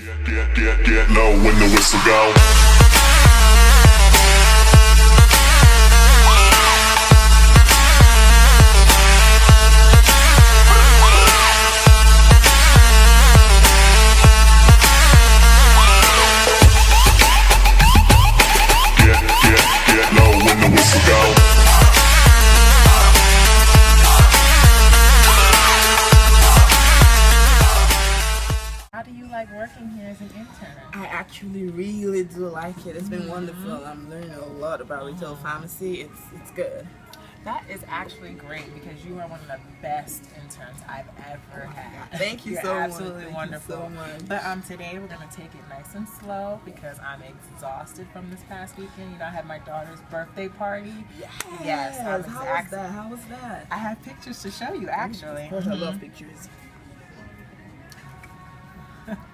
Get low when the whistle go. Get low when the whistle go. How do you like working here as an intern? I actually really do like it. It's been wonderful. I'm learning a lot about retail pharmacy. It's good. That is actually great because you are one of the best interns I've ever had. Thank you You're so much. absolutely Thank wonderful. you so much. But today we're gonna take it nice and slow because I'm exhausted from this past weekend. You know, I had my daughter's birthday party. Yes. How was that? How was that? I have pictures to show you actually. Of course, I love pictures.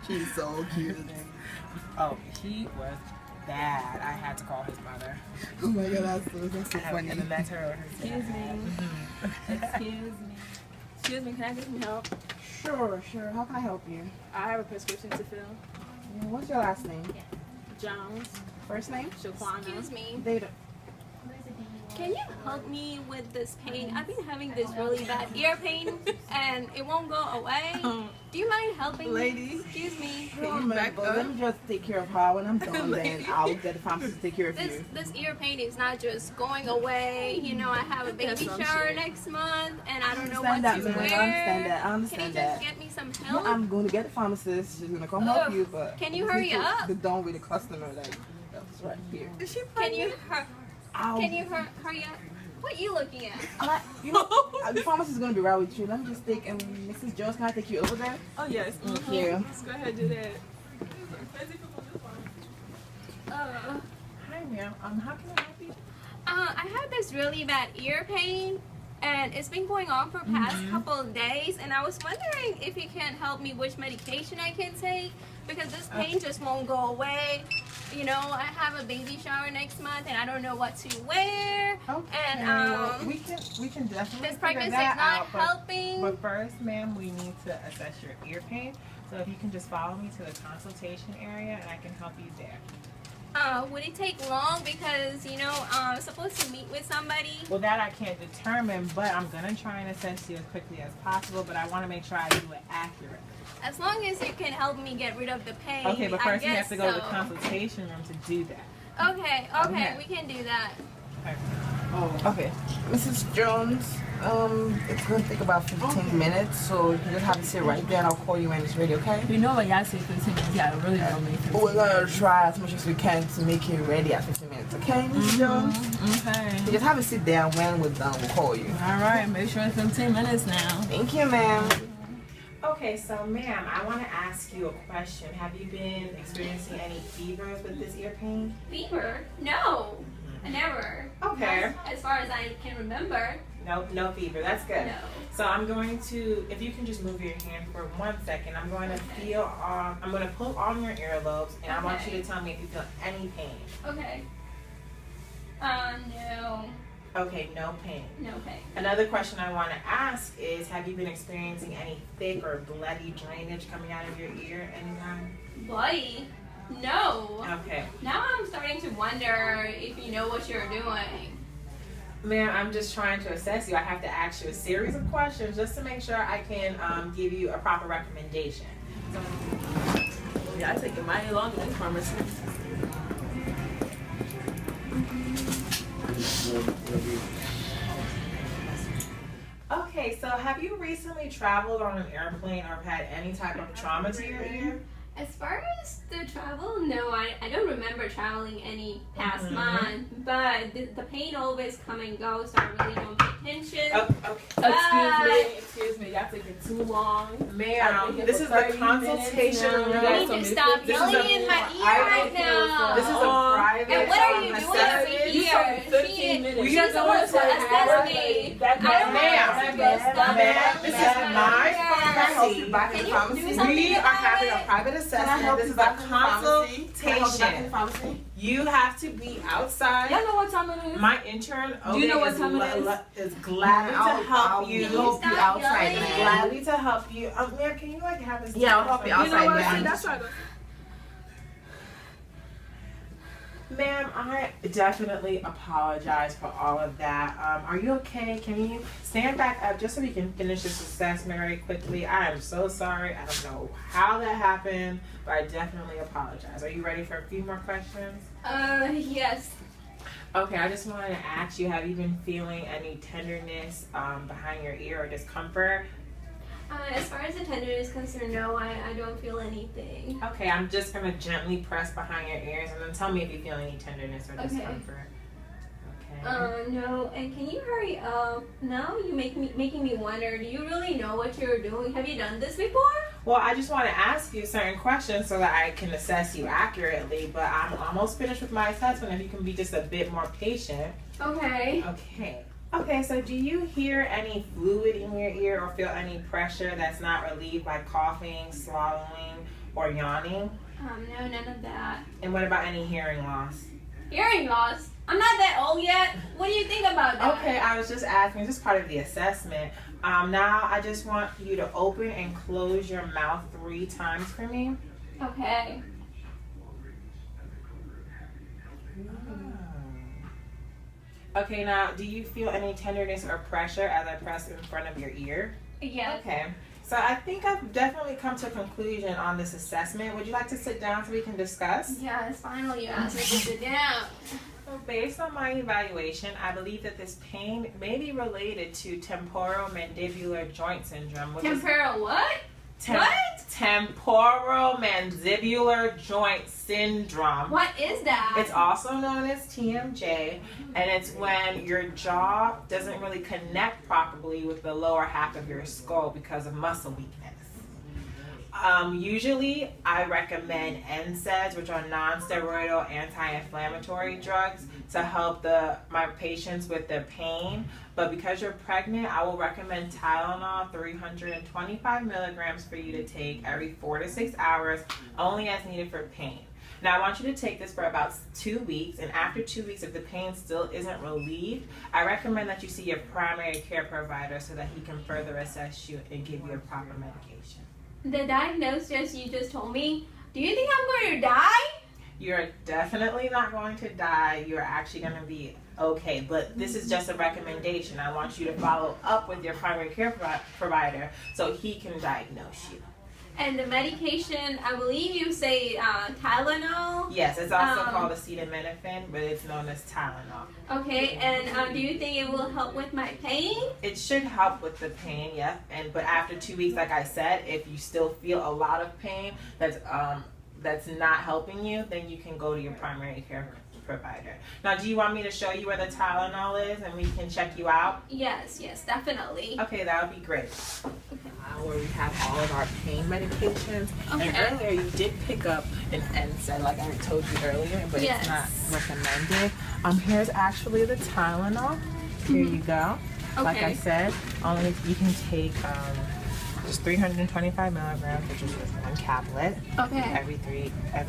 She's so cute. Oh, he was bad. I had to call his mother. Oh my god, that's so funny. And then that's her. Excuse me. Excuse me, can I get some help? Sure. How can I help you? I have a prescription to fill. What's your last name? Jones, First name? Shaquana. Excuse me, Data. can you help me with this pain? I've been having this really bad ear pain and it won't go away. Do you mind helping Lady. me? Excuse me. Let me just take care of her. When I'm done, then I'll get the pharmacist to take care of you. This ear pain is not just going away. You know, I have a baby some shower shit. next month and I don't know understand what that, to man. wear. I understand that. I Can you understand just that. get me some Yeah, help? I'm going to get the pharmacist. She's going to come help Ugh. you, but Can you just hurry need to up? Get done with the customer. Like, that's right here. Is she Can pregnant? you Ow. hurry up? What are you looking at? You know, the pharmacist is going to be right with you. Let me just take, Mrs. Jones, can I take you over there? Oh yes. Thank you. Let's go ahead and do that. Hi, ma'am. How can I help you? I have this really bad ear pain and it's been going on for past couple of days and I was wondering if you can help me which medication I can take because this pain just won't go away. You know, I have a baby shower next month and I don't know what to wear. Okay. And well, we can definitely this figure pregnancy is that not out. helping. But first, ma'am, we need to assess your ear pain. So if you can just follow me to the consultation area and I can help you there. Would it take long because, you know, I'm supposed to meet with somebody? Well, that I can't determine, but I'm going to try and assess you as quickly as possible, but I want to make sure I do it accurately. As long as you can help me get rid of the pain. Okay, but first I we guess have to go to the so. consultation room to do that. Okay, Okay. we can do that. Okay. Mrs. Jones, it's going to take about 15 minutes, so you just have to sit right there and I'll call you when it's ready, okay? You know what y'all say 15 minutes. Yeah, really don't make 15 We're going to try as much as we can to make it ready at 15 minutes, okay, Mrs. Jones? Okay. You just have to sit there and when we're done, we'll call you. All right, make sure it's 15 minutes now. Thank you, ma'am. Okay, so ma'am, I want to ask you a question. Have you been experiencing any fevers with this ear pain? Fever? No, never. Okay. As far as I can remember. No fever. That's good. No. So I'm going to, if you can just move your hand for 1 second, I'm going to feel, I'm going to pull on your earlobes, and I want you to tell me if you feel any pain. Okay. No. Okay, no pain. No pain. Another question I want to ask is, have you been experiencing any thick or bloody drainage coming out of your ear anytime? Bloody? No. Okay. Now I'm starting to wonder if you know what you're doing. Ma'am, I'm just trying to assess you. I have to ask you a series of questions just to make sure I can give you a proper recommendation. Yeah, I take it mighty long in this pharmacy. Okay, so have you recently traveled on an airplane or had any type of trauma to your ear? As far as the travel, no, I don't remember traveling any past month, but the pain always come and go, so I really don't pay attention. Oh, okay. Excuse me, y'all taking too long. Ma'am, this is the consultation room. You need to stop This is yelling a in my ear private- right now. This is a private And what are you doing over assessment. here? 15 minutes. She's supposed to assess me. I don't Ma'am, want to stop ma'am, this is yelling my in pharmacy. Back in Can the you pharmacy. do something We are about having a it? private Can I assessment. help This you is a back in the pharmacy? Can I help you back in the consultation. pharmacy? You have to be outside. Y'all know what time it is? My intern Do you know what is time it is gladly to I'll help you. help you outside, yelling. man. Gladly to help you. Ma'am, can you like have this? Yeah, I'll help you You know outside, what? man. See, that's right. Ma'am, I definitely apologize for all of that. Are you okay? Can you stand back up just so we can finish this assessment very quickly? I am so sorry. I don't know how that happened, but I definitely apologize. Are you ready for a few more questions? Yes. Okay, I just wanted to ask you, have you been feeling any tenderness behind your ear or discomfort? As far as the tenderness is concerned, no, I don't feel anything. Okay, I'm just going to gently press behind your ears and then tell me if you feel any tenderness or discomfort. Okay. No, and can you hurry up? Now you making me wonder, do you really know what you're doing? Have you done this before? Well, I just want to ask you certain questions so that I can assess you accurately, but I'm almost finished with my assessment if you can be just a bit more patient. Okay. Okay, so do you hear any fluid in your ear or feel any pressure that's not relieved by coughing, swallowing, or yawning? No, none of that. And what about any hearing loss? Hearing loss? I'm not that old yet. What do you think about that? Okay, I was just asking, just part of the assessment. Now I just want you to open and close your mouth 3 times for me. Okay. Okay, now do you feel any tenderness or pressure as I press in front of your ear? Yes. Okay, so I think I've definitely come to a conclusion on this assessment. Would you like to sit down so we can discuss? Yes, finally you asked me to sit down. Well, based on my evaluation, I believe that this pain may be related to temporomandibular joint syndrome. Which Temporal what? What? Temporomandibular joint syndrome. What is that? It's also known as TMJ, and it's when your jaw doesn't really connect properly with the lower half of your skull because of muscle weakness. Usually, I recommend NSAIDs, which are non-steroidal anti-inflammatory drugs, to help my patients with the pain. But because you're pregnant, I will recommend Tylenol 325 milligrams for you to take every 4 to 6 hours, only as needed for pain. Now, I want you to take this for about 2 weeks, and after 2 weeks, if the pain still isn't relieved, I recommend that you see your primary care provider so that he can further assess you and give you a proper medication. The diagnosis you just told me, do you think I'm going to die? You're definitely not going to die. You're actually going to be okay, but this is just a recommendation. I want you to follow up with your primary care provider so he can diagnose you. And the medication, I believe you say Tylenol? Yes, it's also called acetaminophen, but it's known as Tylenol. Okay, and do you think it will help with my pain? It should help with the pain, yeah. But after 2 weeks, like I said, if you still feel a lot of pain that's not helping you, then you can go to your primary care provider. Now, do you want me to show you where the Tylenol is and we can check you out? Yes, definitely. Okay, that would be great. Where we have all of our pain medications. Okay. And earlier you did pick up an NSAID, like I told you earlier, but Yes. it's not recommended. Here's actually the Tylenol. Here you go. Like I Okay. said, only you can take just 325 milligrams, which is just 1 tablet, Okay. every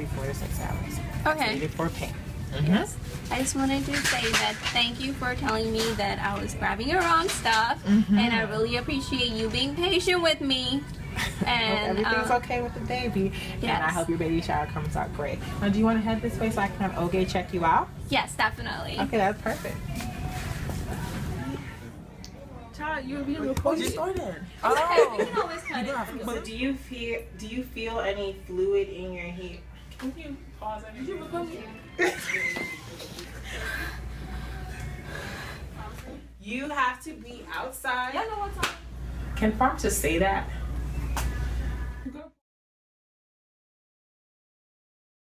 4 to 6 hours. Okay. Needed for pain. Yes. I just wanted to say that thank you for telling me that I was grabbing your wrong stuff, and I really appreciate you being patient with me. And Everything's okay with the baby, and I yes. hope your baby shower comes out great. Now, do you want to head this way so I can have OJ check you out? Yes, definitely. Okay, that's perfect. Child, you're recording. You started. We Oh. can always cut it. So do you feel any fluid in your heat? Can you pause everything? You have to be outside. Y'all know what time? Can pharmacists say that?